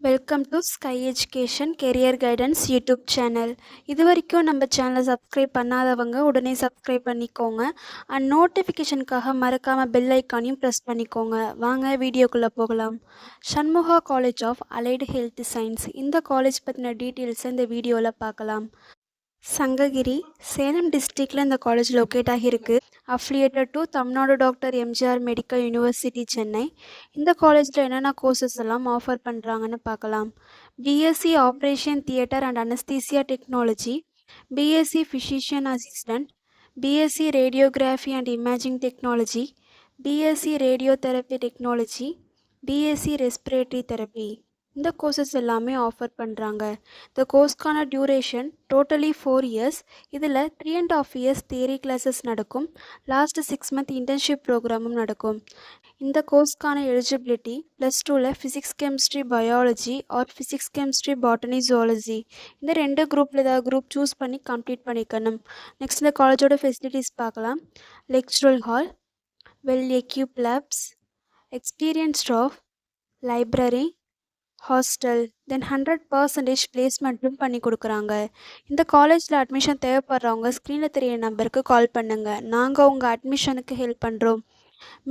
Welcome to sky education career guidance YouTube channel. இது வரைக்கும் நம்ம சேனலை சப்ஸ்கிரைப் பண்ணாதவங்க உடனே சப்ஸ்கிரைப் பண்ணிக்கோங்க. அண்ட் நோட்டிஃபிகேஷனுக்காக மறக்காமல் பெல் ஐக்கானையும் ப்ரெஸ் பண்ணிக்கோங்க. வாங்க வீடியோக்குள்ளே போகலாம். Shanmuga college of allied health science, இந்த காலேஜ் பற்றின டீட்டெயில்ஸை இந்த வீடியோவில் பார்க்கலாம். சங்ககிரி, சேலம் டிஸ்ட்ரிக்டில் இந்த காலேஜ் லொக்கேட் ஆகியிருக்கு. Affiliated to Tamil Nadu doctor MGR medical university Chennai. இந்த காலேஜில் என்னென்ன கோர்சஸ் எல்லாம் ஆஃபர் பண்ணுறாங்கன்னு பார்க்கலாம். BSc operation theatre and anaesthesia technology, BSc physician assistant, BSc radiography and imaging technology, BSc radiotherapy technology, BSc respiratory therapy. இந்த கோர்சஸ் எல்லாமே ஆஃபர் பண்ணுறாங்க. இந்த கோர்ஸ்க்கான டியூரேஷன் டோட்டலி 4 இயர்ஸ். இதில் 3.5 இயர்ஸ் தியரி கிளாஸஸ் நடக்கும். லாஸ்ட்டு 6 மந்த் இன்டர்ன்ஷிப் ப்ரோக்ராமும் நடக்கும். இந்த கோர்ஸ்க்கான எலிஜிபிலிட்டி +2ல் physics chemistry biology or physics chemistry botany zoology, இந்த 2 குரூப்பில் ஏதாவது குரூப் சூஸ் பண்ணி கம்ப்ளீட் பண்ணிக்கணும். நெக்ஸ்ட் இந்த காலேஜோட ஃபெசிலிட்டிஸ் பார்க்கலாம். Lecture hall, well equip labs, experience staff, library, hostel, then 100% பிளேஸ்மெண்ட்டும் பண்ணி கொடுக்குறாங்க. இந்த காலேஜில் அட்மிஷன் தேவைப்படுறவங்க ஸ்க்ரீனில் தெரிய நம்பருக்கு கால் பண்ணுங்கள். நாங்கள் உங்கள் அட்மிஷனுக்கு ஹெல்ப் பண்ணுறோம்.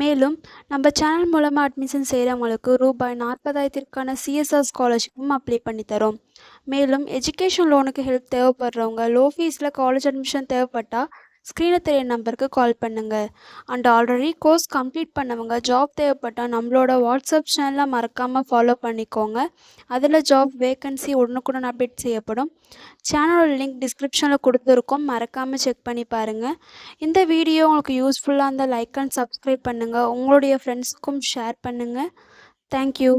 மேலும் நம்ம சேனல் மூலமாக அட்மிஷன் செய்கிறவங்களுக்கு ரூபாய் 40,000க்கான சிஎஸ்ஆர் ஸ்காலர்ஷிப்பும் அப்ளை பண்ணி தரோம். மேலும் எஜுகேஷன் லோனுக்கு ஹெல்ப் தேவைப்படுறவங்க லோ ஃபீஸில் காலேஜ் அட்மிஷன் தேவைப்பட்டால் ஸ்க்ரீனில் தெரிய நம்பருக்கு கால் பண்ணுங்கள். அண்ட் ஆல்ரெடி கோர்ஸ் கம்ப்ளீட் பண்ணவங்க ஜாப் தேவைப்பட்டால் நம்மளோட வாட்ஸ்அப் சேனலில் மறக்காமல் ஃபாலோ பண்ணிக்கோங்க. அதில் ஜாப் வேக்கன்சி உடனுக்குடன் அப்டேட் செய்யப்படும். சேனலோட லிங்க் டிஸ்கிரிப்ஷனில் கொடுத்துருக்கோம், மறக்காமல் செக் பண்ணி பாருங்கள். இந்த வீடியோ உங்களுக்கு யூஸ்ஃபுல்லாக இருந்தால் லைக் அண்ட் சப்ஸ்கிரைப் பண்ணுங்கள். உங்களுடைய ஃப்ரெண்ட்ஸுக்கும் ஷேர் பண்ணுங்கள். தேங்க்யூ.